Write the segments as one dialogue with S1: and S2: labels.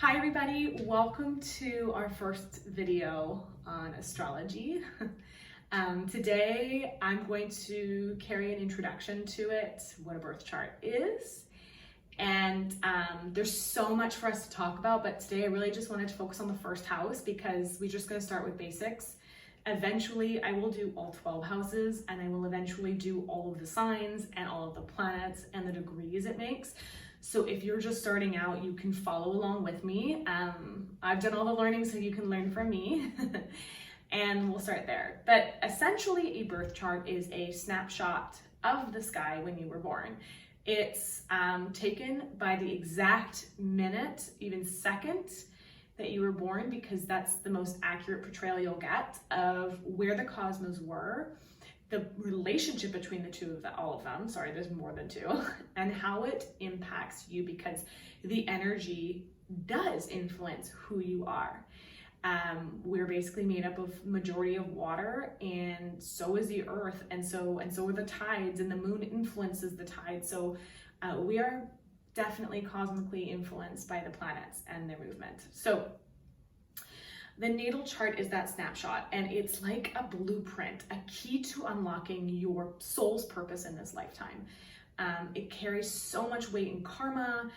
S1: Hi everybody, welcome to our first video on astrology. Today I'm going to carry an introduction to it, what a birth chart is, and there's so much for us to talk about, but today I really just wanted to focus on the first house because we're just going to start with basics. Eventually I will do all 12 houses, and I will eventually do all of the signs and all of the planets and the degrees it makes. So if you're just starting out, you can follow along with me. I've done all the learning so you can learn from me and we'll start there. But essentially a birth chart is a snapshot of the sky when you were born. It's taken by the exact minute, even second that you were born, because that's the most accurate portrayal you'll get of where the cosmos were, the relationship between the two of all of them, sorry, there's more than two, and how it impacts you, because the energy does influence who you are. We're basically made up of majority of water, and so is the earth, and so are the tides, and the moon influences the tides. So we are definitely cosmically influenced by the planets and their movement. So the natal chart is that snapshot, and it's like a blueprint, a key to unlocking your soul's purpose in this lifetime. It carries so much weight in karma,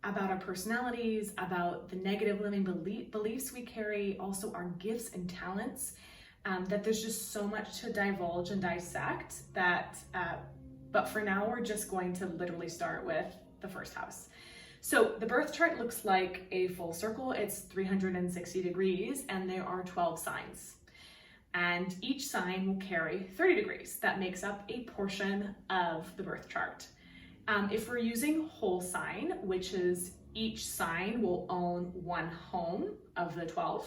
S1: about our personalities, about the negative living beliefs we carry, also our gifts and talents, that there's just so much to divulge and dissect that, but for now we're just going to literally start with the first house. So the birth chart looks like a full circle. It's 360 degrees, and there are 12 signs. And each sign will carry 30 degrees. That makes up a portion of the birth chart. If we're using whole sign, which is each sign will own one home of the 12,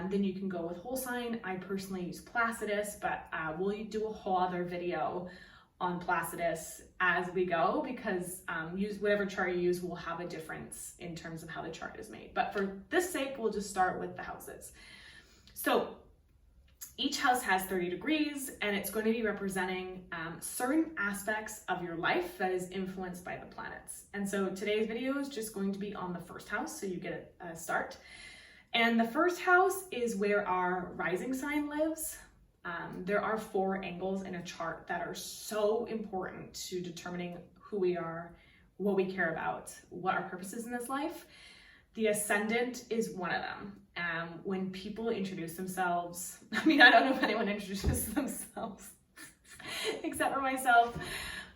S1: then you can go with whole sign. I personally use Placidus, but we'll do a whole other video on Placidus as we go, because use whatever chart you use will have a difference in terms of how the chart is made. But for this sake, we'll just start with the houses. So each house has 30 degrees, and it's going to be representing certain aspects of your life that is influenced by the planets. And so today's video is just going to be on the first house, so you get a start. And the first house is where our rising sign lives. There are 4 angles in a chart that are so important to determining who we are, what we care about, what our purpose is in this life. The ascendant is one of them. When people introduce themselves, I mean, I don't know if anyone introduces themselves except for myself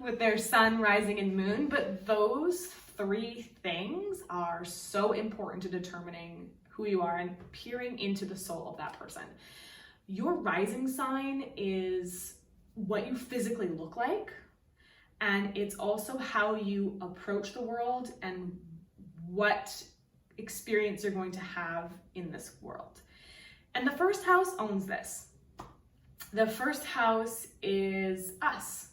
S1: with their sun, rising, and moon, but those 3 things are so important to determining who you are and peering into the soul of that person. Your rising sign is what you physically look like, and it's also how you approach the world and what experience you're going to have in this world. And the first house owns this. The first house is us.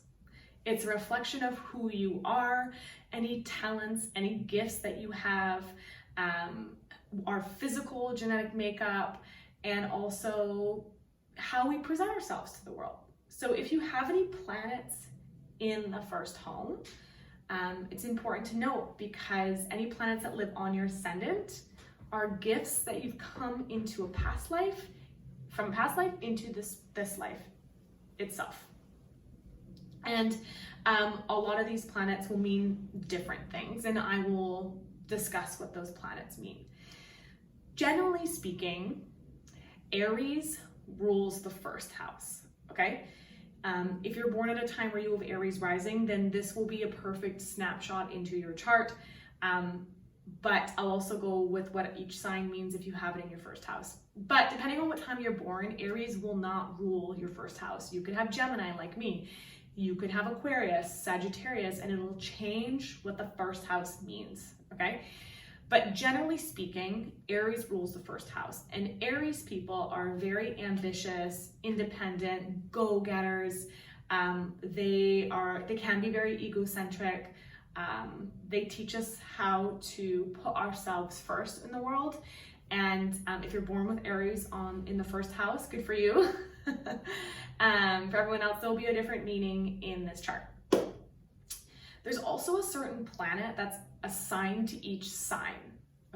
S1: It's a reflection of who you are, any talents, any gifts that you have, our physical genetic makeup, and also how we present ourselves to the world. So if you have any planets in the first home, it's important to note, because any planets that live on your ascendant are gifts that you've come into a past life, from a past life into this life itself. And a lot of these planets will mean different things, and I will discuss what those planets mean. Generally speaking, Aries rules the first house, okay? If you're born at a time where you have Aries rising, then this will be a perfect snapshot into your chart. But I'll also go with what each sign means if you have it in your first house. But depending on what time you're born, Aries will not rule your first house. You could have Gemini like me. You could have Aquarius, Sagittarius, and it'll change what the first house means, okay? But generally speaking, Aries rules the first house, and Aries people are very ambitious, independent, go-getters. They can be very egocentric. They teach us how to put ourselves first in the world. And if you're born with Aries in the first house, good for you. For everyone else, there'll be a different meaning in this chart. There's also a certain planet that's assigned to each sign.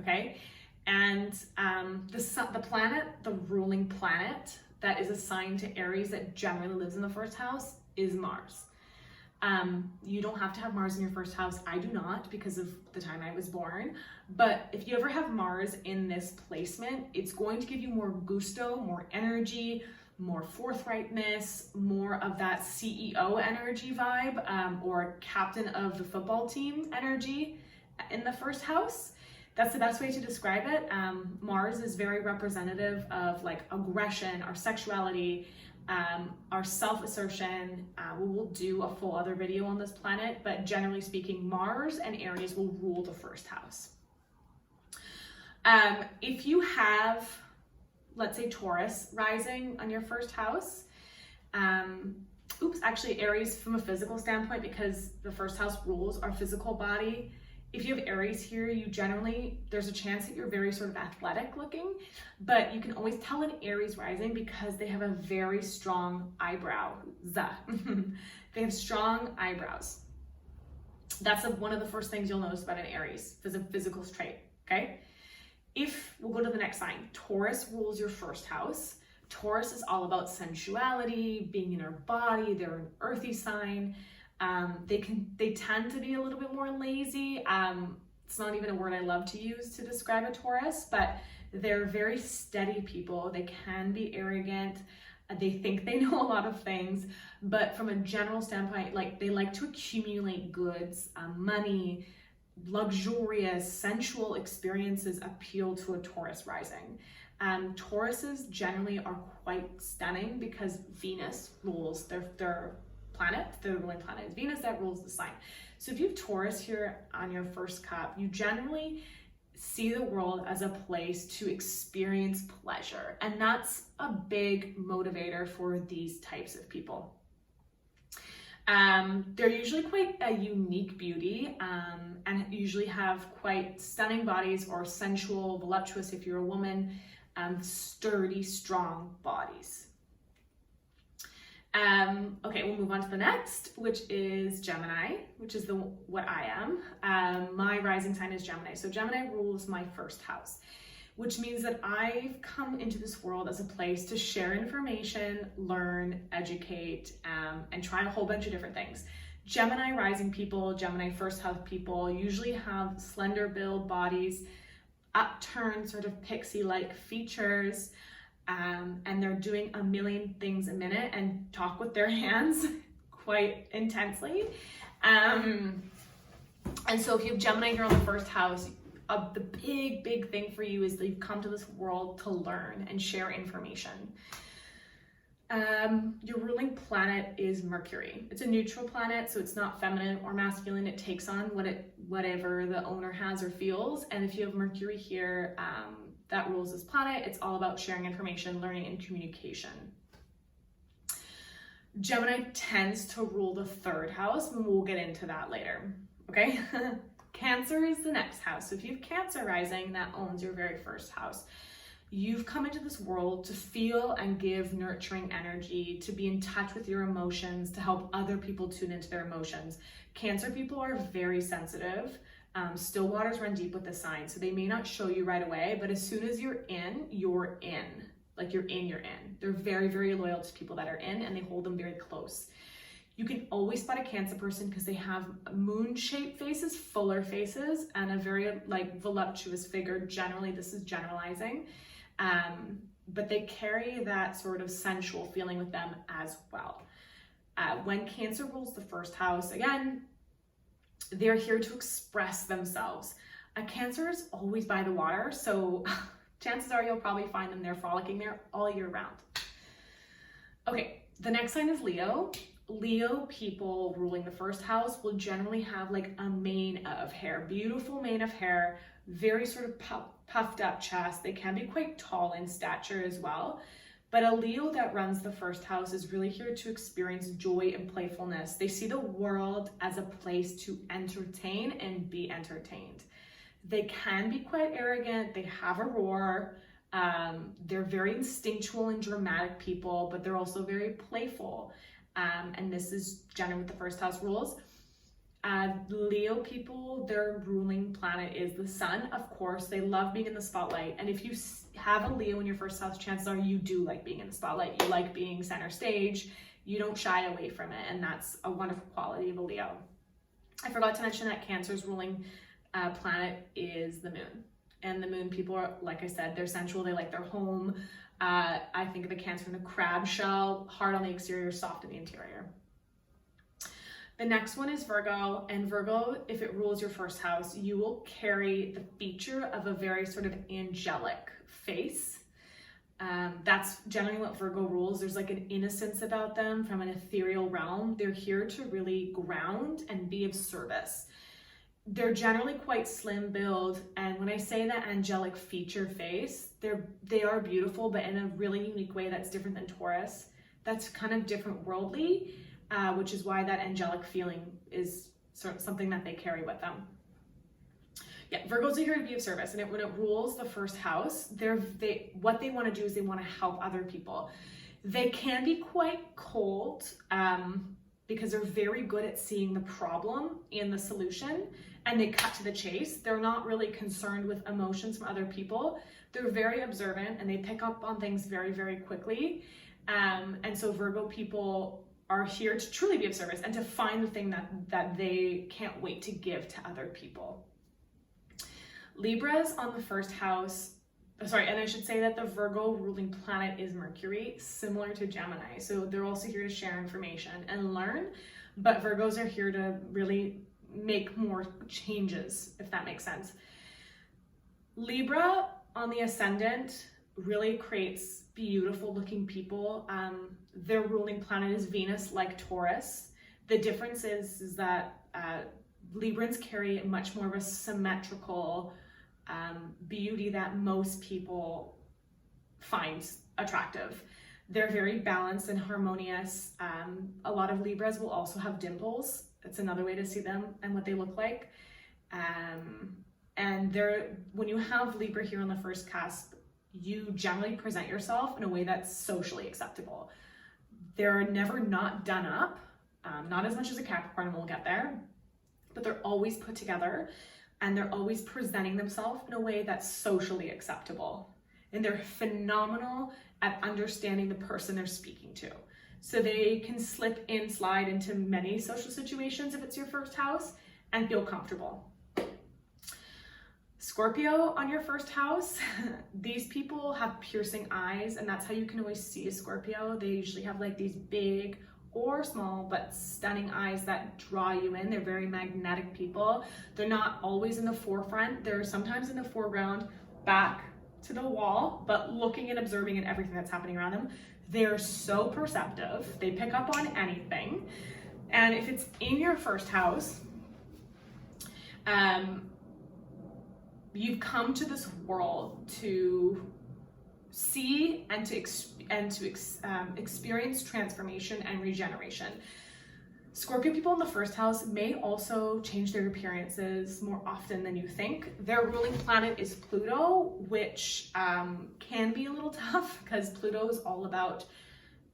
S1: okay? And the planet, the ruling planet that is assigned to Aries that generally lives in the first house is Mars. You don't have to have Mars in your first house. I do not, because of the time I was born. But if you ever have Mars in this placement, it's going to give you more gusto, more energy, more forthrightness, more of that CEO energy vibe, or captain of the football team energy in the first house. That's the best way to describe it. Mars is very representative of like aggression, our sexuality, our self-assertion. We will do a full other video on this planet, but generally speaking, Mars and Aries will rule the first house. If you have, let's say, Taurus rising on your first house, actually Aries from a physical standpoint, because the first house rules our physical body. If you have Aries here, there's a chance that you're very sort of athletic looking, but you can always tell an Aries rising because they have a very strong eyebrow. They have strong eyebrows. That's one of the first things you'll notice about an Aries, is a physical trait, okay? We'll go to the next sign. Taurus rules your first house. Taurus is all about sensuality, being in our body. They're an earthy sign. They tend to be a little bit more lazy. It's not even a word I love to use to describe a Taurus, but they're very steady people. They can be arrogant. They think they know a lot of things, but from a general standpoint, like they like to accumulate goods, money, luxurious, sensual experiences appeal to a Taurus rising. Tauruses generally are quite stunning because Venus rules their planet. The ruling planet is Venus, that rules the sign. So if you have Taurus here on your first cup, you generally see the world as a place to experience pleasure. And that's a big motivator for these types of people. They're usually quite a unique beauty, and usually have quite stunning bodies, or sensual, voluptuous if you're a woman, sturdy, strong bodies. Okay, we'll move on to the next, which is Gemini, which is what I am. My rising sign is Gemini. So Gemini rules my first house, which means that I've come into this world as a place to share information, learn, educate, and try a whole bunch of different things. Gemini rising people, Gemini first house people usually have slender build bodies, upturned sort of pixie-like features, and they're doing a million things a minute and talk with their hands quite intensely. And so if you have Gemini here on the first house, the big thing for you is that you've come to this world to learn and share information. Your ruling planet is Mercury. It's a neutral planet, so it's not feminine or masculine. It takes on whatever the owner has or feels. And if you have Mercury here, that rules this planet, it's all about sharing information, learning, and communication. Gemini tends to rule the third house, and we'll get into that later, okay? Cancer is the next house. So if you have Cancer rising, that owns your very first house. You've come into this world to feel and give nurturing energy, to be in touch with your emotions, to help other people tune into their emotions. Cancer people are very sensitive. Still waters run deep with the sign, so they may not show you right away, but as soon as you're in, you're in. Like you're in. They're very loyal to people that are in, and they hold them very close. You can always spot a Cancer person because they have moon-shaped faces, fuller faces, and a very like voluptuous figure. Generally, this is generalizing, but they carry that sort of sensual feeling with them as well. When Cancer rules the first house, again, they're here to express themselves. A Cancer is always by the water, so chances are you'll probably find them there frolicking there all year round. Okay, the next sign is Leo. Leo people ruling the first house will generally have like a mane of hair, beautiful mane of hair, very sort of puffed up chest. They can be quite tall in stature as well. But a Leo that runs the first house is really here to experience joy and playfulness. They see the world as a place to entertain and be entertained. They can be quite arrogant. They have a roar. They're very instinctual and dramatic people, but they're also very playful. And this is generally what the first house rules. Leo people, their ruling planet is the sun. Of course, they love being in the spotlight. And if you have a Leo in your first house, chances are you do like being in the spotlight. You like being center stage. You don't shy away from it. And that's a wonderful quality of a Leo. I forgot to mention that Cancer's ruling planet is the moon. And the moon people are, like I said, they're sensual. They like their home. I think of a Cancer in the crab shell, hard on the exterior, soft in the interior. The next one is Virgo, and Virgo, if it rules your first house, you will carry the feature of a very sort of angelic face. That's generally what Virgo rules. There's like an innocence about them from an ethereal realm. They're here to really ground and be of service. They're generally quite slim build, and when I say that angelic feature face, they are beautiful, but in a really unique way that's different than Taurus. That's kind of different worldly, which is why that angelic feeling is sort of something that they carry with them. Yeah, Virgos are here to be of service, and when it rules the first house, what they want to do is they want to help other people. They can be quite cold because they're very good at seeing the problem in the solution, and they cut to the chase. They're not really concerned with emotions from other people. They're very observant, and they pick up on things very, very quickly. And so Virgo people are here to truly be of service and to find the thing that they can't wait to give to other people. Libras on the first house, and I should say that the Virgo ruling planet is Mercury, similar to Gemini. So they're also here to share information and learn, but Virgos are here to really make more changes, if that makes sense. Libra on the ascendant really creates beautiful looking people. Their ruling planet is Venus, like Taurus. The difference is that Librans carry much more of a symmetrical beauty that most people find attractive. They're very balanced and harmonious. A lot of Libras will also have dimples. It's another way to see them and what they look like. And when you have Libra here on the first cusp, you generally present yourself in a way that's socially acceptable. They're never not done up, not as much as a Capricorn, and we'll get there, but they're always put together, and they're always presenting themselves in a way that's socially acceptable. And they're phenomenal at understanding the person they're speaking to. So they can slide into many social situations if it's your first house and feel comfortable. Scorpio on your first house, these people have piercing eyes, and that's how you can always see a Scorpio. They usually have like these big or small but stunning eyes that draw you in. They're very magnetic people. They're not always in the forefront. They're sometimes in the foreground, back to the wall, but looking and observing at everything that's happening around them. They're so perceptive. They pick up on anything. And if it's in your first house, you've come to this world to see and to experience transformation and regeneration. Scorpio people in the first house may also change their appearances more often than you think. Their ruling planet is Pluto, which can be a little tough because Pluto is all about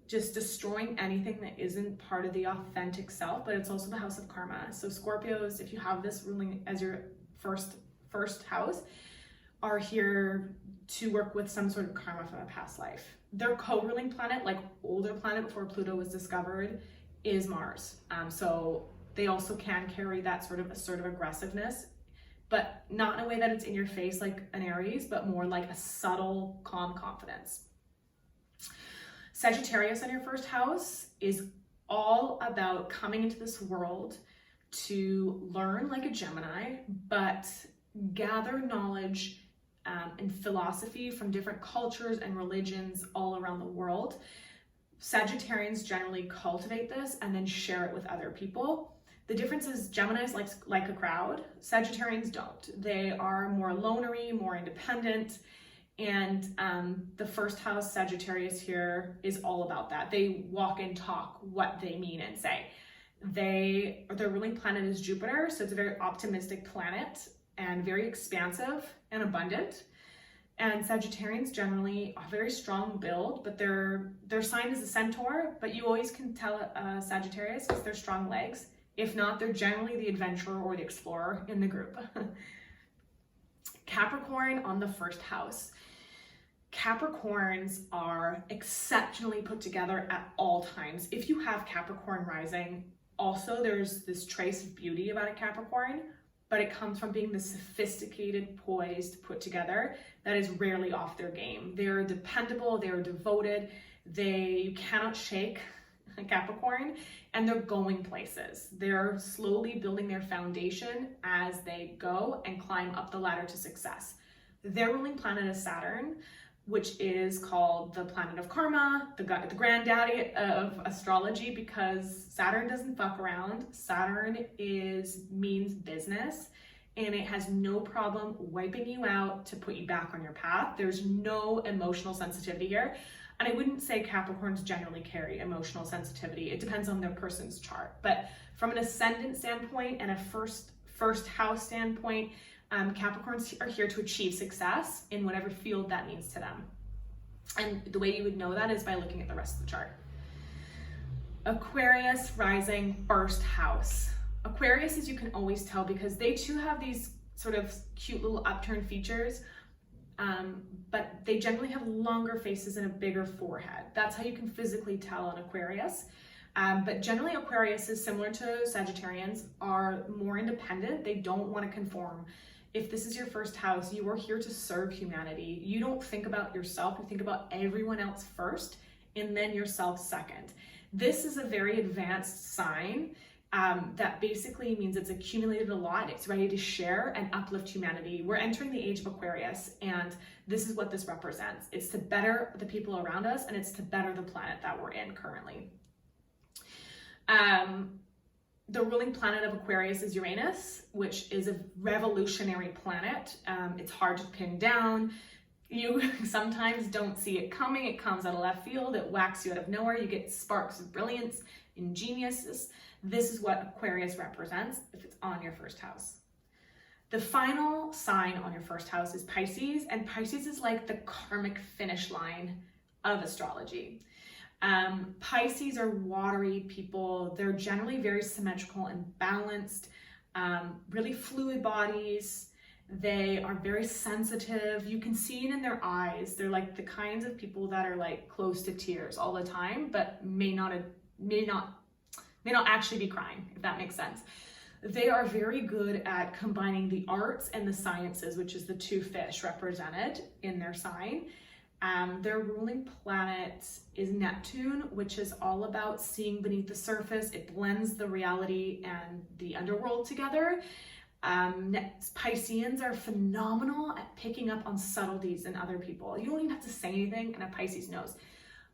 S1: just destroying anything that isn't part of the authentic self, but it's also the house of karma. So Scorpios, if you have this ruling as your first house, are here to work with some sort of karma from a past life. Their co-ruling planet, like older planet before Pluto was discovered, is Mars. So they also can carry that sort of assertive aggressiveness, but not in a way that it's in your face like an Aries, but more like a subtle, calm confidence. Sagittarius on your first house is all about coming into this world to learn like a Gemini, but gather knowledge and philosophy from different cultures and religions all around the world. Sagittarians generally cultivate this and then share it with other people. The difference is Geminis like a crowd. Sagittarians don't. They are more lonery, more independent, and the first house Sagittarius here is all about that. They walk and talk what they mean and say. Their ruling planet is Jupiter, so it's a very optimistic planet and very expansive and abundant. And Sagittarians generally are very strong build, but their sign is a centaur, but you always can tell Sagittarius because they're strong legs If not, they're generally the adventurer or the explorer in the group. Capricorn on the first house. Capricorns are exceptionally put together at all times. If you have Capricorn rising, also there's this trace of beauty about a Capricorn, but it comes from being the sophisticated, poised, put together that is rarely off their game. They're dependable, they're devoted, you cannot shake a Capricorn, and they're going places. They're slowly building their foundation as they go and climb up the ladder to success. Their ruling planet is Saturn, which is called the planet of karma, the granddaddy of astrology, because Saturn doesn't fuck around. Saturn means business, and it has no problem wiping you out to put you back on your path. There's no emotional sensitivity here. And I wouldn't say Capricorns generally carry emotional sensitivity. It depends on their person's chart. But from an ascendant standpoint and a first house standpoint, Capricorns are here to achieve success in whatever field that means to them. And the way you would know that is by looking at the rest of the chart. Aquarius rising first house. Aquarius, as you can always tell, because they too have these sort of cute little upturned features, but they generally have longer faces and a bigger forehead. That's how you can physically tell an Aquarius. But generally Aquarius is similar to Sagittarians, are more independent. They don't want to conform. If this is your first house, you are here to serve humanity. You don't think about yourself, you think about everyone else first and then yourself second. This is a very advanced sign that basically means it's accumulated a lot. It's ready to share and uplift humanity. We're entering the age of Aquarius, and this is what this represents. It's to better the people around us, and it's to better the planet that we're in currently. The ruling planet of Aquarius is Uranus, which is a revolutionary planet. It's hard to pin down. You sometimes don't see it coming. It comes out of left field. It whacks you out of nowhere. You get sparks of brilliance, ingenious. This is what Aquarius represents if it's on your first house. The final sign on your first house is Pisces, and Pisces is like the karmic finish line of astrology. Pisces are watery people. They're generally very symmetrical and balanced, really fluid bodies. They are very sensitive. You can see it in their eyes. They're like the kinds of people that are like close to tears all the time, but may not actually be crying, if that makes sense. They are very good at combining the arts and the sciences, which is the two fish represented in their sign. Their ruling planet is Neptune, which is all about seeing beneath the surface. It blends the reality and the underworld together. Pisceans are phenomenal at picking up on subtleties in other people. You don't even have to say anything, and a Pisces knows.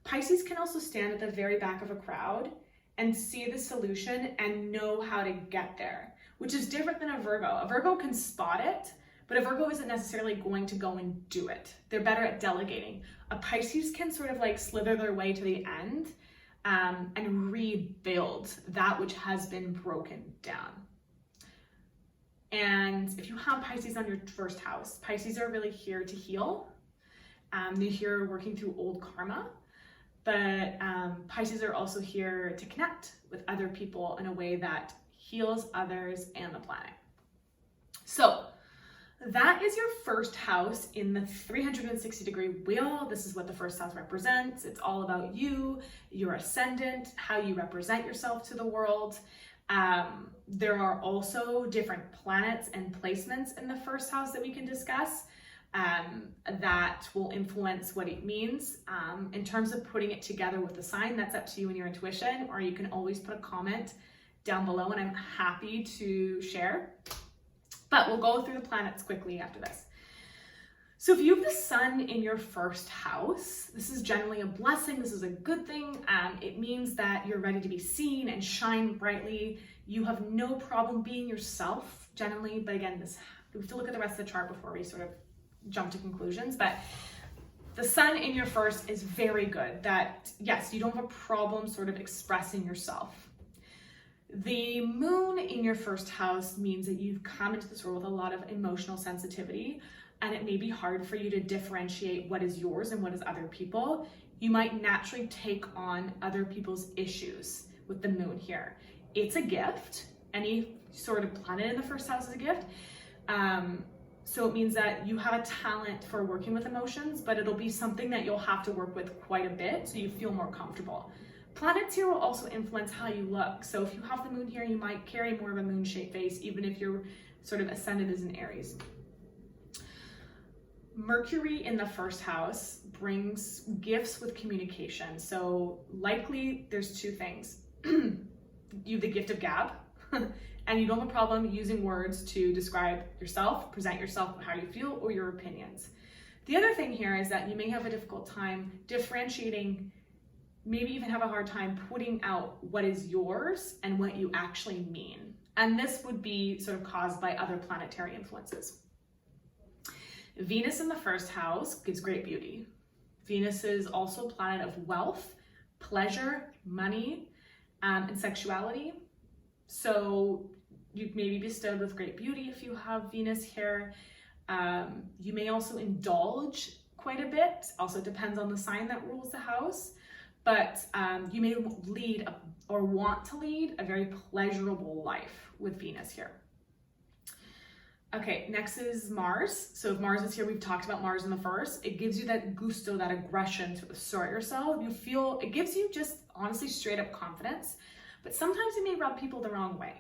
S1: Pisces can also stand at the very back of a crowd and see the solution and know how to get there, which is different than a Virgo. A Virgo can spot it, but a Virgo isn't necessarily going to go and do it. They're better at delegating. A Pisces can sort of like slither their way to the end and rebuild that which has been broken down. And if you have Pisces on your first house, Pisces are really here to heal. They're here working through old karma, but Pisces are also here to connect with other people in a way that heals others and the planet. So that is your first house in the 360-degree wheel. This is what the first house represents. It's all about you, your ascendant, how you represent yourself to the world. There are also different planets and placements in the first house that we can discuss that will influence what it means. In terms of putting it together with the sign, that's up to you and your intuition, or you can always put a comment down below and I'm happy to share. But we'll go through the planets quickly after this. So if you have the sun in your first house, this is generally a blessing. This is a good thing. It means that you're ready to be seen and shine brightly. You have no problem being yourself generally. But again, we have to look at the rest of the chart before we sort of jump to conclusions. But the sun in your first is very good. That, yes, you don't have a problem sort of expressing yourself. The moon in your first house means that you've come into this world with a lot of emotional sensitivity, and it may be hard for you to differentiate what is yours and what is other people. You might naturally take on other people's issues with the moon here. it's a gift. Any sort of planet in the first house is a gift. So it means that you have a talent for working with emotions, but it'll be something that you'll have to work with quite a bit so you feel more comfortable. Planets here will also influence how you look. So if you have the moon here, you might carry more of a moon-shaped face, even if you're sort of ascendant is in Aries. Mercury in the first house brings gifts with communication. So likely there's two things. You have the gift of gab, and you don't have a problem using words to describe yourself, present yourself, how you feel, or your opinions. The other thing here is that you may have a difficult time differentiating, maybe even have a hard time putting out what is yours and what you actually mean. And this would be sort of caused by other planetary influences. Venus in the first house gives great beauty. Venus is also a planet of wealth, pleasure, money, and sexuality. So you may be bestowed with great beauty if you have Venus here. You may also indulge quite a bit. Also depends on the sign that rules the house. But you may lead or want to lead a very pleasurable life with Venus here. Okay, next is Mars. So if Mars is here, we've talked about Mars in the first. It gives you that gusto, that aggression to assert yourself. You feel, it gives you just honestly straight up confidence, but sometimes it may rub people the wrong way.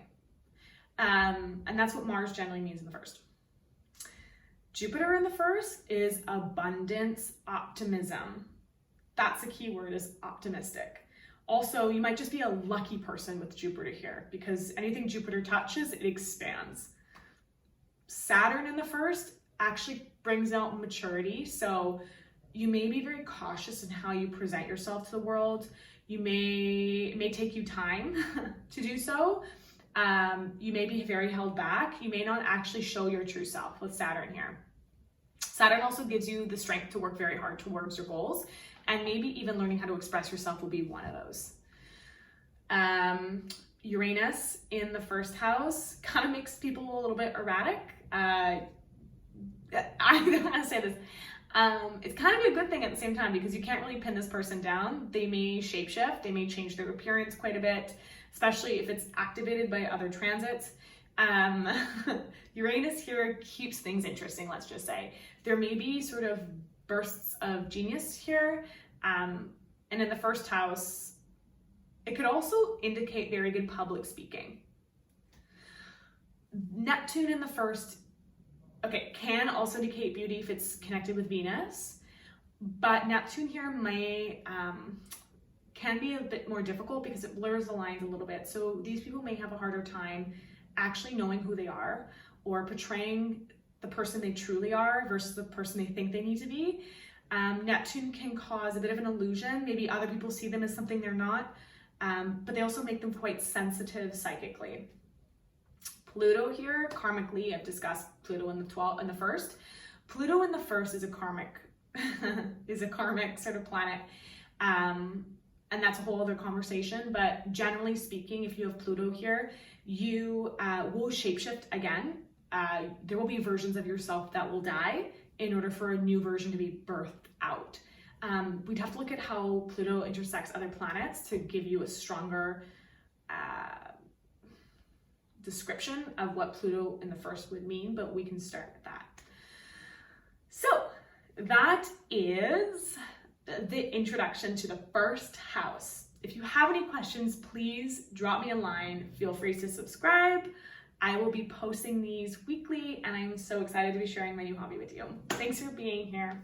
S1: And that's what Mars generally means in the first. Jupiter in the first is abundance, optimism. That's the key word, is optimistic. Also, you might just be a lucky person with Jupiter here because anything Jupiter touches, it expands. Saturn in the first actually brings out maturity. So you may be very cautious in how you present yourself to the world. It may take you time to do so. You may be very held back. You may not actually show your true self with Saturn here. Saturn also gives you the strength to work very hard towards your goals, and maybe even learning how to express yourself will be one of those. Uranus in the first house kind of makes people a little bit erratic. I don't want to say this. It's kind of a good thing at the same time because you can't really pin this person down. They may shapeshift, they may change their appearance quite a bit, especially if it's activated by other transits. Uranus here keeps things interesting, let's just say. There may be sort of bursts of genius here. And in the first house, it could also indicate very good public speaking. Neptune in the first, can also indicate beauty if it's connected with Venus, but Neptune here can be a bit more difficult because it blurs the lines a little bit. So these people may have a harder time actually knowing who they are or portraying the person they truly are versus the person they think they need to be. Neptune can cause a bit of an illusion. Maybe other people see them as something they're not, but they also make them quite sensitive psychically. Pluto here, karmically, I've discussed Pluto in the first. Pluto in the first is a karmic sort of planet. And that's a whole other conversation. But generally speaking, if you have Pluto here, you will shapeshift again. There will be versions of yourself that will die in order for a new version to be birthed out. We'd have to look at how Pluto intersects other planets to give you a stronger description of what Pluto in the first would mean, but we can start with that. So that is the introduction to the first house. If you have any questions, please drop me a line. Feel free to subscribe. I will be posting these weekly, and I'm so excited to be sharing my new hobby with you. Thanks for being here.